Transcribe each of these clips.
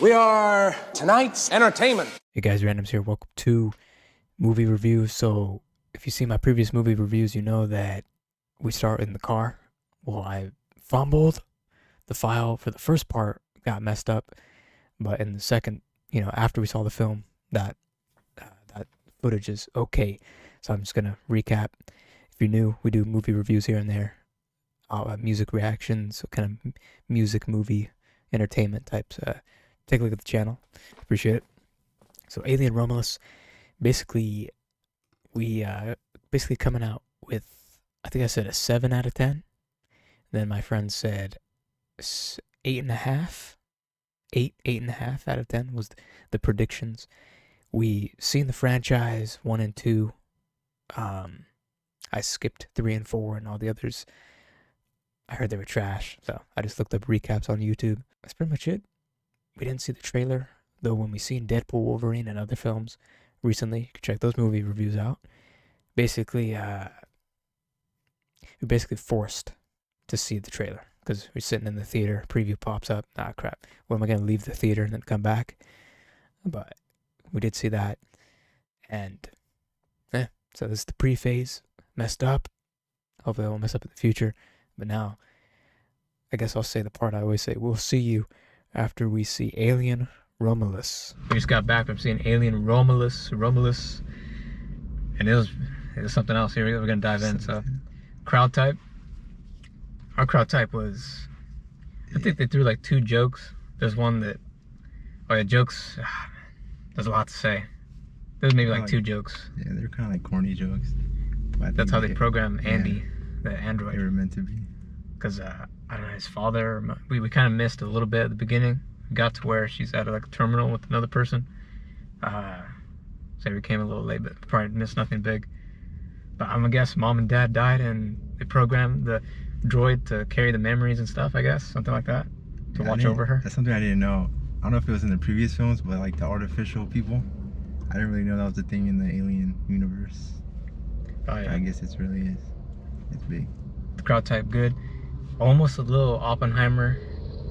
We are tonight's entertainment. Hey guys, Randomz here. Welcome to movie reviews. So if you see my previous movie reviews, you know that we start in the car. Well, I fumbled the file for the first part, got messed up, but in the second, after we saw the film, that footage is okay. So I'm just gonna recap. If you're new, we do movie reviews here and there, music reactions, kind of music movie entertainment types. Take a look at the channel. Appreciate it. So Alien Romulus, basically, we basically coming out with, I think I said a 7 out of 10. Then my friend said 8.5. 8.5 out of 10 was the predictions. We seen the franchise 1 and 2. I skipped 3 and 4 and all the others. I heard they were trash, so I just looked up recaps on YouTube. That's pretty much it. We didn't see the trailer, though. When we seen Deadpool, Wolverine, and other films recently, you can check those movie reviews out. Basically, we're basically forced to see the trailer because we're sitting in the theater. Preview pops up. Ah, crap. When am I gonna leave the theater and then come back? But we did see that, and so this is the pre-phase. Messed up. Hopefully, I won't mess up in the future. But now, I guess I'll say the part I always say. We'll see you after we see Alien Romulus. We just got back from seeing Alien Romulus, and it was something else. Here we're gonna dive in. So, crowd type. Our crowd type was, I think they threw like 2 jokes. There's one that, jokes. There's a lot to say. There's maybe like 2 jokes. Yeah, they're kind of like corny jokes. That's how they program Andy, the android. They were meant to be. Because I don't know, his father. We kind of missed a little bit at the beginning. We got to where she's at like a terminal with another person. So we came a little late, but probably missed nothing big. But I'm gonna guess mom and dad died, and they programmed the droid to carry the memories and stuff. I guess something like that to watch over her. That's something I didn't know. I don't know if it was in the previous films, but like the artificial people, I didn't really know that was a thing in the Alien universe. Oh yeah. I guess it really is. It's big. The crowd type good. Almost a little Oppenheimer,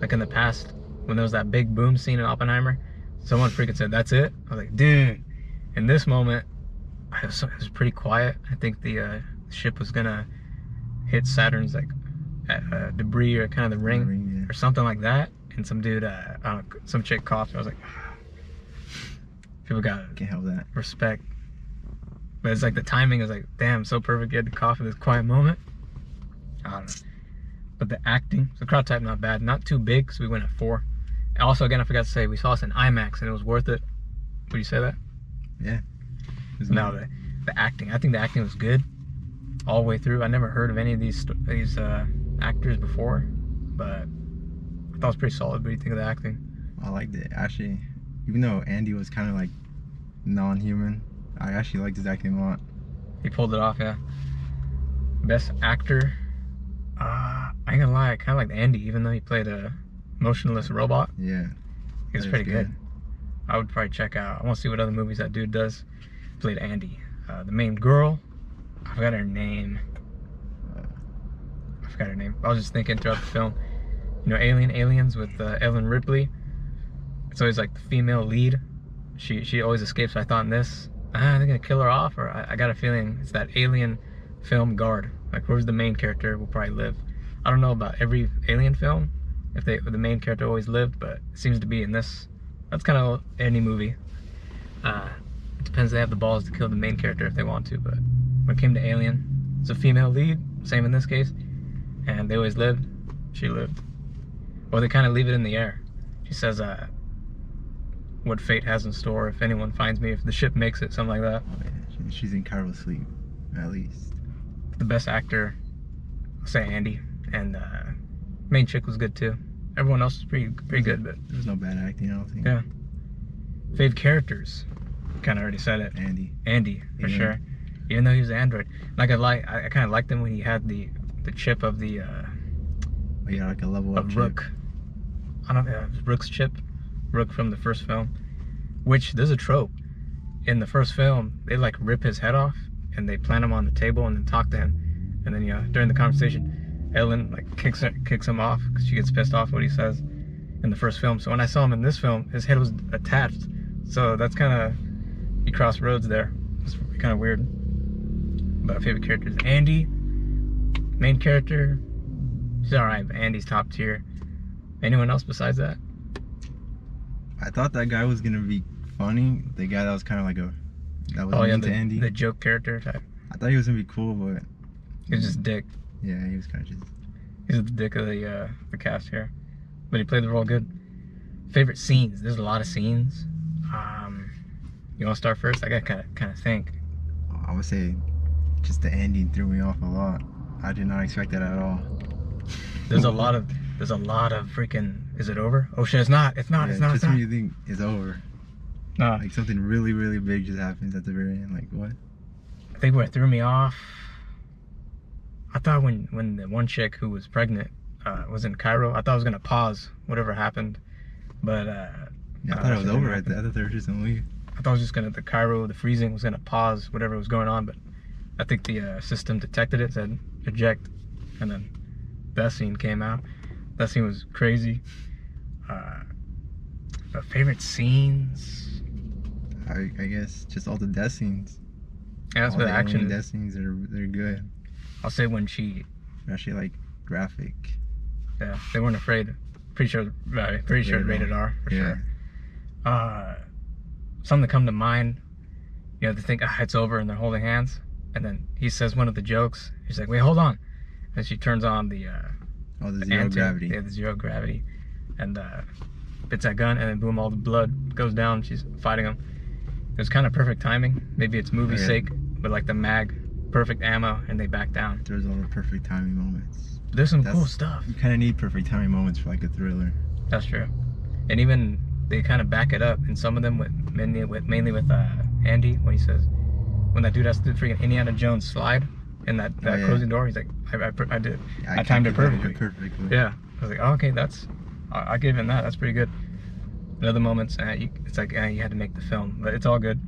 like in the past when there was that big boom scene in Oppenheimer. Someone freaking said, "That's it." I was like, dude. In this moment, it was pretty quiet. I think the ship was gonna hit Saturn's like debris or kind of the ring, or something like that. And some dude, I don't know, some chick coughed. I was like, people got can't help that. Respect. But it's like the timing is like, damn, so perfect. You had to cough in this quiet moment. I don't know. But the acting, the crowd type not bad, not too big, so we went at 4. Also, again, I forgot to say, we saw this in IMAX and it was worth it. Would you say that? Yeah. No, the acting, I think the acting was good all the way through. I never heard of any of these actors before, but I thought it was pretty solid. What do you think of the acting? I liked it. Actually, even though Andy was kind of like non-human, I actually liked his acting a lot. He pulled it off, yeah. Best actor. I ain't gonna lie, I kind of liked Andy, even though he played a motionless robot. Yeah. He was pretty good. I would probably check out. I want to see what other movies that dude does. He played Andy. The main girl, I forgot her name. I was just thinking throughout the film. Aliens with Ellen Ripley. It's always like the female lead. She always escapes. So I thought in this, they're gonna kill her off, or I got a feeling it's that Alien film guard. Like, where's the main character will probably live. I don't know about every Alien film, if the main character always lived, but it seems to be in this. That's kind of any movie. It depends if they have the balls to kill the main character if they want to, but when it came to Alien, it's a female lead, same in this case, and they always lived. She lived. Or they kind of leave it in the air. She says, what fate has in store if anyone finds me, if the ship makes it, something like that. Oh, yeah. She's in Chiral sleep, at least. The best actor, I'll say Andy, and main chick was good too. Everyone else was pretty good, but there's no bad acting, I don't think. Yeah. Fave characters, kind of already said it. Andy for sure. Even though he was an android, like I kind of liked him when he had the chip of the like a level up Rook. Chip. I don't know, Rook's chip, Rook from the first film, which there's a trope in the first film. They like rip his head off and they plant him on the table and then talk to him, and then during the conversation Ellen like kicks him off because she gets pissed off what he says, in the first film. So when I saw him in this film, his head was attached. So that's kind of, he crossed roads there. It's kind of weird. But favorite characters, Andy, main character, he's alright, but Andy's top tier. Anyone else besides that? I thought that guy was gonna be funny. The guy that was kind of like that was mean to Andy. The joke character type. I thought he was gonna be cool, but he was just a dick. Yeah, he was kind of just. He's the dick of the cast here, but he played the role good. Favorite scenes? There's a lot of scenes. You want to start first? I got kind of think. I would say just the ending threw me off a lot. I did not expect that at all. There's a lot of freaking. Is it over? Oh shit! It's not. It's not. Yeah, it's not. Just when you think it's over. No. Like something really, really big just happens at the very end. Like what? I think what threw me off. I thought when the one chick who was pregnant was in Cairo, I thought I was gonna pause whatever happened, but yeah, I thought it was over. I thought they were just gonna leave. I thought it was just gonna the freezing was gonna pause whatever was going on, but I think the system detected it, said eject, and then that scene came out. That scene was crazy. But favorite scenes? I guess just all the death scenes. Yeah, that's all where the the action death is. scenes they're good. I'll say when she. They're actually like graphic. Yeah, they weren't afraid. Pretty sure rated R for sure. Something that come to mind, you know, they think it's over and they're holding hands, and then he says one of the jokes. He's like, "Wait, hold on," and she turns on the zero gravity. Yeah, the zero gravity, and bits that gun, and then boom, all the blood goes down. She's fighting him. It was kind of perfect timing. Maybe it's movie sake, but like the mag, perfect ammo, and they back down. There's all the perfect timing moments. There's some cool stuff. You kind of need perfect timing moments for like a thriller. That's true. And even they kind of back it up, and some of them mainly with Andy, when he says, when that dude has to do freaking Indiana Jones slide in that closing door, he's like, I did, I timed it perfectly. Yeah, I was like, oh, okay, I give him that. That's pretty good. In other moments, it's like you had to make the film, but it's all good.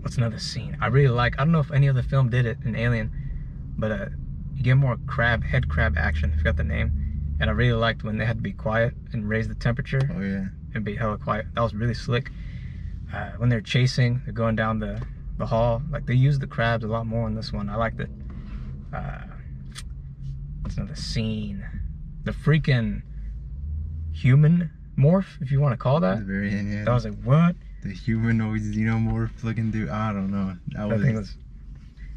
What's another scene I really like? I don't know if any other film did it in Alien, but you get more head crab action. I forgot the name. And I really liked when they had to be quiet and raise the temperature. Oh yeah. And be hella quiet. That was really slick. When they're chasing, they're going down the hall. Like they used the crabs a lot more in this one. I liked it. What's another scene? The freaking human morph, if you want to call that. At the very end, yeah. That was like, what? The humanoid xenomorph looking dude. I don't know. That thing was.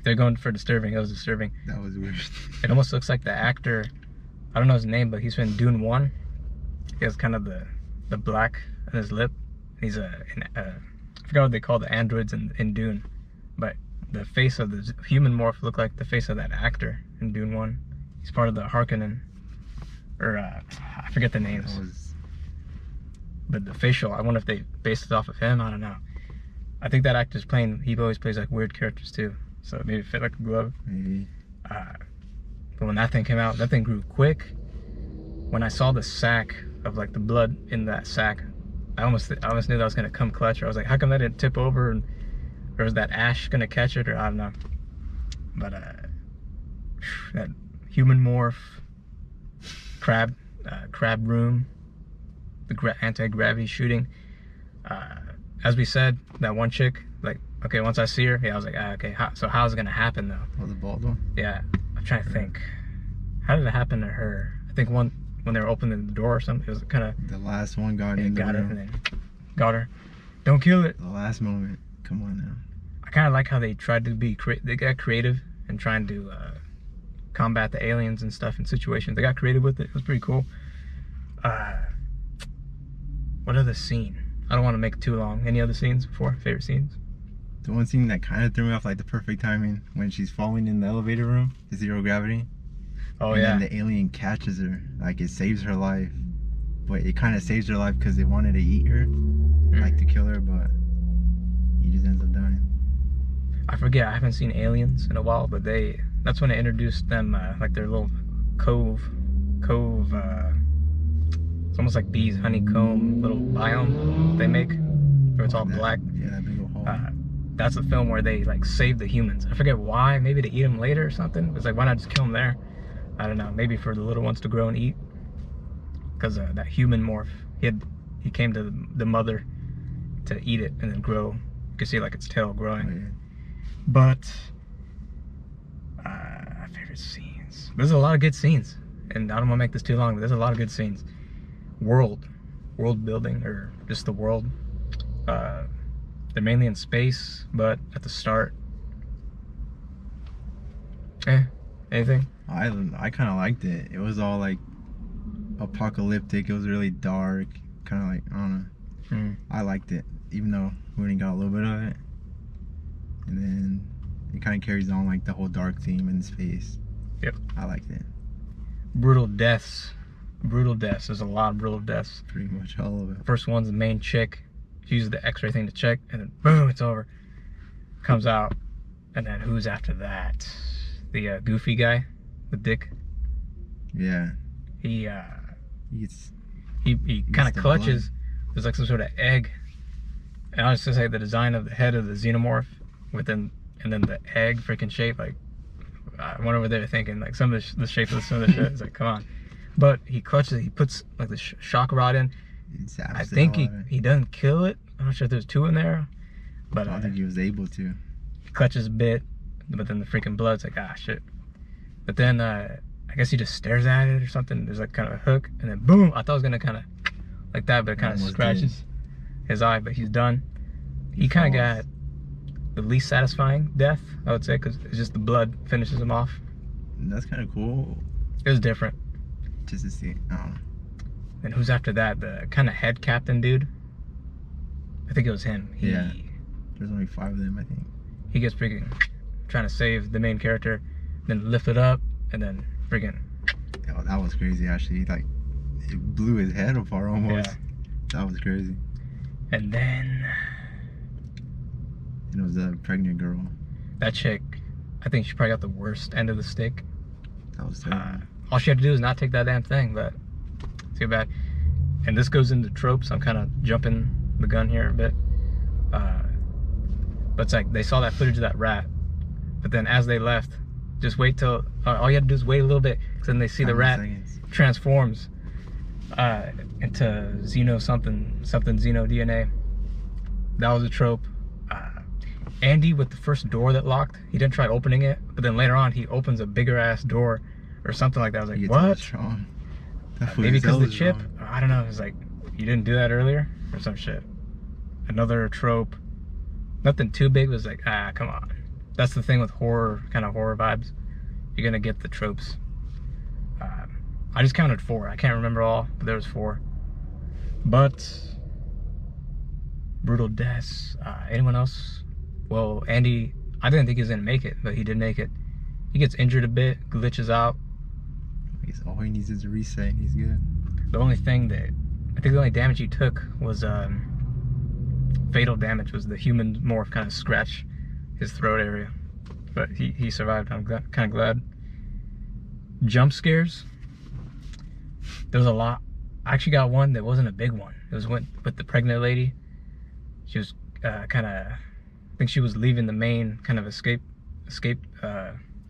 They're going for disturbing. It was disturbing. That was weird. It almost looks like the actor. I don't know his name, but he's in Dune 1. He has kind of the black on his lip. He's I forgot what they call the androids in Dune, but the face of the human morph looked like the face of that actor in Dune 1. He's part of the Harkonnen, or I forget the names. But the facial, I wonder if they based it off of him. I don't know. I think that actor's he always plays like weird characters too, so maybe it fit like a glove. Maybe. But when that thing came out, that thing grew quick. When I saw the sack of like the blood in that sack, I almost knew that was gonna come clutch. Or I was like, how come that didn't tip over? Or was that ash gonna catch it? Or I don't know. But that human morph, crab room, the anti-gravity shooting. As we said, that one chick, like, okay, once I see her, yeah, I was like, okay, so how's it gonna happen though? Oh, the bald one? Yeah, I'm trying to think. How did it happen to her? I think when they were opening the door or something, it was kind of... The last one got in the room. And then got her. Don't kill it. The last moment. Come on now. I kind of like how they tried to they got creative and trying to combat the aliens and stuff in situations. They got creative with it. It was pretty cool. What other scene? I don't want to make it too long. Any other scenes before? Favorite scenes? The one scene that kind of threw me off, like the perfect timing, when she's falling in the elevator room, the zero gravity. Oh, and yeah. And then the alien catches her. Like, it saves her life. But it kind of saves her life because they wanted to eat her. Like, to kill her, but he just ends up dying. I forget. I haven't seen Aliens in a while, but that's when they introduced them, like their little cove, it's almost like bees, honeycomb, little biome they make, where it's all black. Yeah, that big old hole. That's the film where they like save the humans. I forget why. Maybe to eat them later or something. It's like, why not just kill them there? I don't know. Maybe for the little ones to grow and eat. because that human morph, he came to the mother to eat it and then grow. You can see like its tail growing. Oh, yeah. But favorite scenes. There's a lot of good scenes, and I don't want to make this too long, but there's a lot of good scenes. World building, or just the world. They're mainly in space, but at the start, anything? I kind of liked it. It was all like apocalyptic. It was really dark. Kind of like, I don't know. I liked it, even though we only got a little bit of it. And then it kind of carries on like the whole dark theme in space. Yep. I liked it. Brutal deaths. There's a lot of brutal deaths. Pretty much all of it. First one's the main chick. She uses the X-ray thing to check, and then boom, it's over. Comes out, and then who's after that? The goofy guy, the dick. Yeah. He He kind of clutches. There's like some sort of egg, and I was just say the design of the head of the xenomorph within, and then the egg freaking shape. Like, I went over there thinking like some of the shape of some of the shit. It's like, come on. But he clutches. He puts like the shock rod in. I think he doesn't kill it. I'm not sure if there's two in there, but I don't think he was able to. He clutches a bit, but then the freaking blood's like, ah, shit. But then I guess he just stares at it or something. There's like kind of a hook, and then boom. I thought it was gonna kind of like that, but it kind of scratches his eye. But he's done. He kind of got the least satisfying death, I would say, because it's just the blood finishes him off. That's kind of cool. It was different. Just to see. I don't know. And who's after that? The kind of head captain dude. I think it was him. Yeah. There's only 5 of them, I think. He gets freaking trying to save the main character, then lift it up, and then freaking. Oh, that was crazy, actually. Like, it blew his head apart almost. Yeah. That was crazy. And then. And it was a pregnant girl. That chick, I think she probably got the worst end of the stick. That was terrible. All she had to do is not take that damn thing, but too bad. And this goes into tropes. I'm kind of jumping the gun here a bit. But it's like they saw that footage of that rat, but then as they left, just wait till all you had to do is wait a little bit, because then they see the rat transforms into Xeno something Xeno DNA. That was a trope. Andy with the first door that locked, he didn't try opening it, but then later on he opens a bigger ass door or something like that. I was like, what? Maybe because the chip? I don't know. It's like, you didn't do that earlier or some shit. Another trope. Nothing too big, was like, come on. That's the thing with horror, kind of horror vibes. You're gonna get the tropes. I just counted 4. I can't remember all, but there was 4. But brutal deaths. Anyone else? Well, Andy, I didn't think he was gonna make it, but he did make it. He gets injured a bit, glitches out. All he needs is a reset and he's good. The only thing that, I think the only damage he took was fatal damage, was the human morph kind of scratch his throat area. But he survived. I'm kind of glad. Jump scares. There was a lot. I actually got one that wasn't a big one. It was with the pregnant lady. She was kind of, I think she was leaving the main kind of escape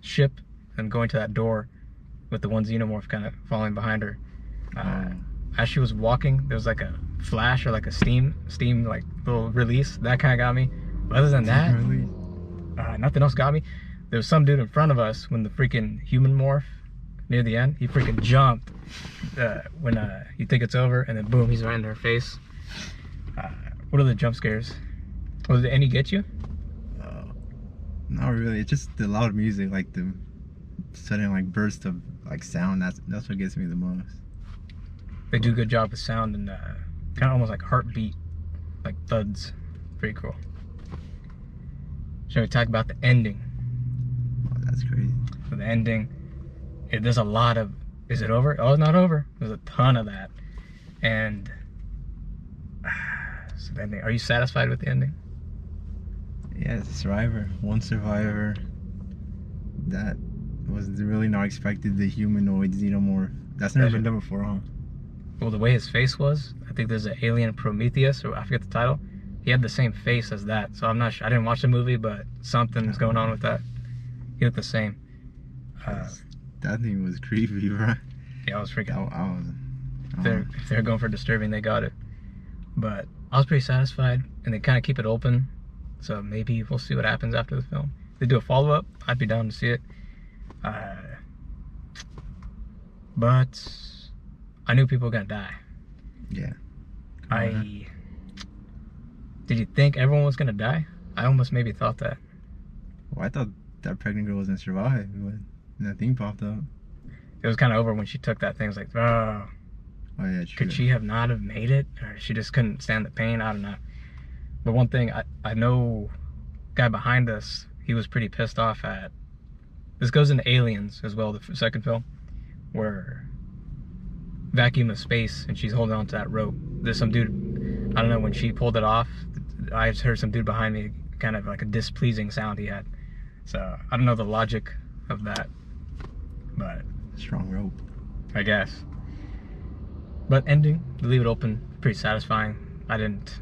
ship and going to that door with the one xenomorph kind of following behind her. As she was walking, there was like a flash or like a steam like little release. That kind of got me. But other than that, nothing else got me. There was some dude in front of us when the freaking human morph near the end, he freaking jumped when you think it's over, and then boom, he's right in her face. What are the jump scares? Did any get you? Not really. It's just the loud music, like the sudden like burst of like sound. That's what gets me the most. They do a good job with sound and kind of almost like heartbeat, like thuds. Pretty cool. Shall we talk about the ending? Oh, that's crazy. So the ending, there's a lot of, is it over? Oh, it's not over. There's a ton of that. And so the ending, are you satisfied with the ending? Yeah, it's a survivor. One survivor. That was really not expected. The humanoid xenomorph. That's never been done before, huh? Well, the way his face was, I think there's an Alien Prometheus, or I forget the title. He had the same face as that, so I'm not sure. I didn't watch the movie, but something's going on with that. He looked the same. That thing was creepy, bro. Yeah, I was freaking. If they're going for disturbing, they got it. But I was pretty satisfied, and they kind of keep it open, so maybe we'll see what happens after the film. If they do a follow-up, I'd be down to see it. But I knew people were gonna die. Yeah. Did you think everyone was gonna die? I almost maybe thought that. Well, I thought that pregnant girl was gonna survive when that thing popped up. It was kind of over when she took that thing. It was like, oh. Oh yeah, true. Could she have not have made it? Or she just couldn't stand the pain? I don't know. But one thing, I know guy behind us, he was pretty pissed off at, this goes into Aliens as well, the second film, where vacuum of space and she's holding on to that rope. There's some dude, I don't know, when she pulled it off, I just heard some dude behind me, kind of like a displeasing sound he had. So I don't know the logic of that, but strong rope, I guess. But ending, to leave it open, pretty satisfying. I didn't.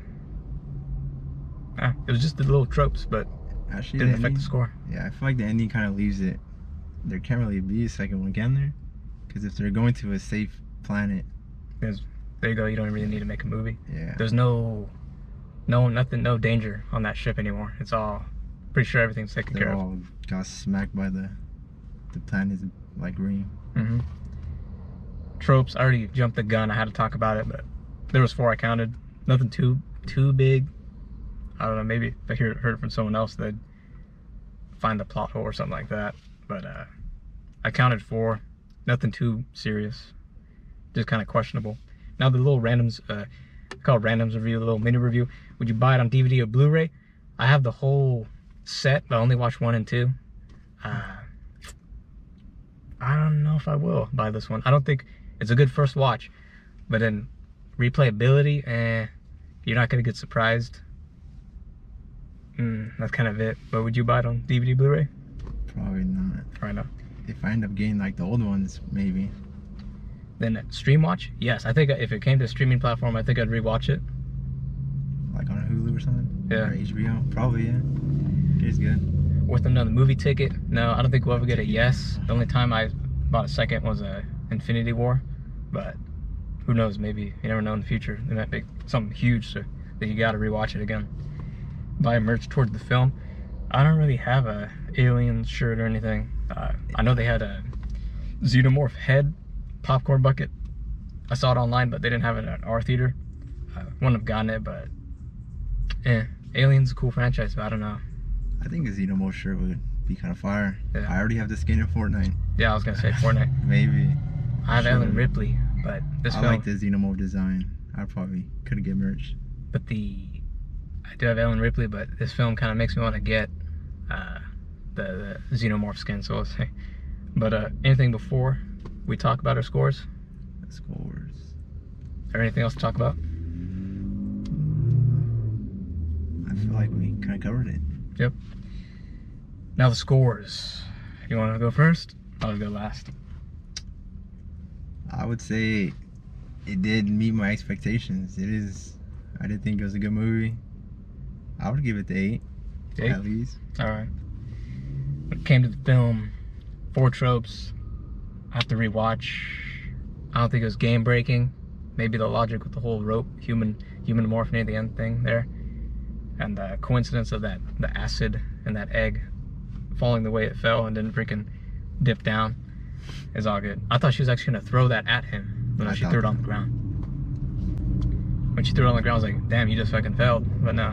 It was just the little tropes, but actually didn't affect the score. Yeah, I feel like the ending kind of leaves it. There can't really be a second one, can there? Because if they're going to a safe planet, there you go. You don't really need to make a movie. Yeah. There's no danger on that ship anymore. It's all pretty sure everything's taken care of. They all got smacked by the planet's like ring. Mm-hmm. Tropes. I already jumped the gun. I had to talk about it, but there was 4 I counted. Nothing too big. I don't know. Maybe if I heard it from someone else, they'd find the plot hole or something like that. But I counted 4. Nothing too serious. Just kind of questionable. Now the little randoms, called Randomz review, the little mini review. Would you buy it on DVD or Blu-ray? I have the whole set, but I only watched 1 and 2. I don't know if I will buy this one. I don't think it's a good first watch, but then replayability, you're not gonna get surprised. That's kind of it. But would you buy it on DVD, Blu-ray? Probably not. Probably not. If I end up getting like the old ones, maybe. Then stream watch? Yes, I think if it came to a streaming platform, I think I'd rewatch it. Like on Hulu or something? Yeah. Or HBO? Probably, yeah. It is good. Worth another movie ticket? No, I don't think we'll ever get a yes. The only time I bought a second was Infinity War, but who knows? Maybe you never know in the future. They might make something huge so that you got to rewatch it again. Buy merch towards the film. I don't really have a Alien shirt or anything. I know they had a Xenomorph head popcorn bucket. I saw it online, but they didn't have it at our theater. Wouldn't have gotten it, but Alien's a cool franchise, but I don't know. I think a Xenomorph shirt would be kind of fire. Yeah. I already have the skin in Fortnite. Yeah, I was gonna say Fortnite. Maybe. I have Ellen Ripley, but this film. I like the Xenomorph design. I probably could get merch. But I do have Ellen Ripley, but this film kind of makes me want to get the Xenomorph skin, so we'll say. But anything before we talk about our scores? Scores. Or anything else to talk about? I feel like we kind of covered it. Yep. Now the scores. You want to go first? I'll go last. I would say it did meet my expectations. I did think it was a good movie. I would give it the 8. 8? At least. Alright. When it came to the film, 4 tropes. I have to rewatch. I don't think it was game breaking. Maybe the logic with the whole rope, human morph near the end thing there. And the coincidence of the acid and that egg falling the way it fell and didn't freaking dip down is all good. I thought she was actually gonna throw that at him when she threw it on the ground. When she threw it on the ground, I was like, damn, you just fucking failed. But no.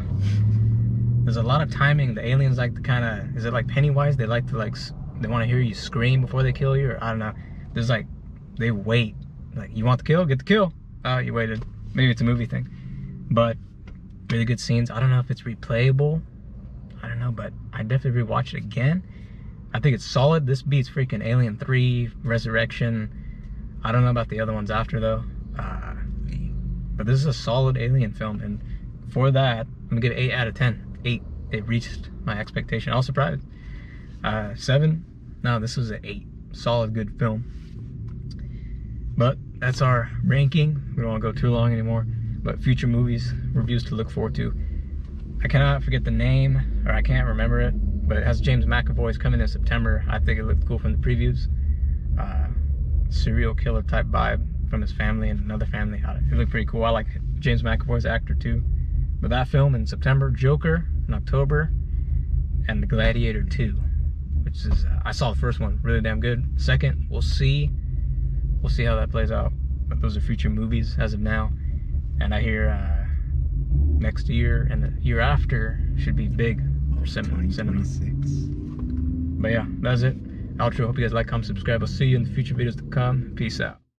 There's a lot of timing. The aliens like to kind of, is it like Pennywise? They like to they want to hear you scream before they kill you, or I don't know. There's they wait. Like, you want the kill? Get the kill. Oh, you waited. Maybe it's a movie thing. But really good scenes. I don't know if it's replayable. I don't know, but I definitely rewatch it again. I think it's solid. This beats freaking Alien 3, Resurrection. I don't know about the other ones after though. But this is a solid Alien film, and for that, I'm gonna give it 8 out of 10. 8. It reached my expectation. I was surprised. 7. No, this was an 8. Solid, good film. But that's our ranking. We don't want to go too long anymore. But future movies, reviews to look forward to. I cannot forget the name, or I can't remember it, but it has James McAvoy's coming in September. I think it looked cool from the previews. Serial killer type vibe. from his family and another family. It looked pretty cool. I like James McAvoy's actor too. But that film in September, Joker in October, and The Gladiator 2, which is I saw the first one, really damn good. Second, we'll see how that plays out. But those are future movies as of now, and I hear next year and the year after should be big for cinema. 2026. But yeah, that's it. Outro. Hope you guys like, comment, subscribe. I'll see you in the future videos to come. Peace out.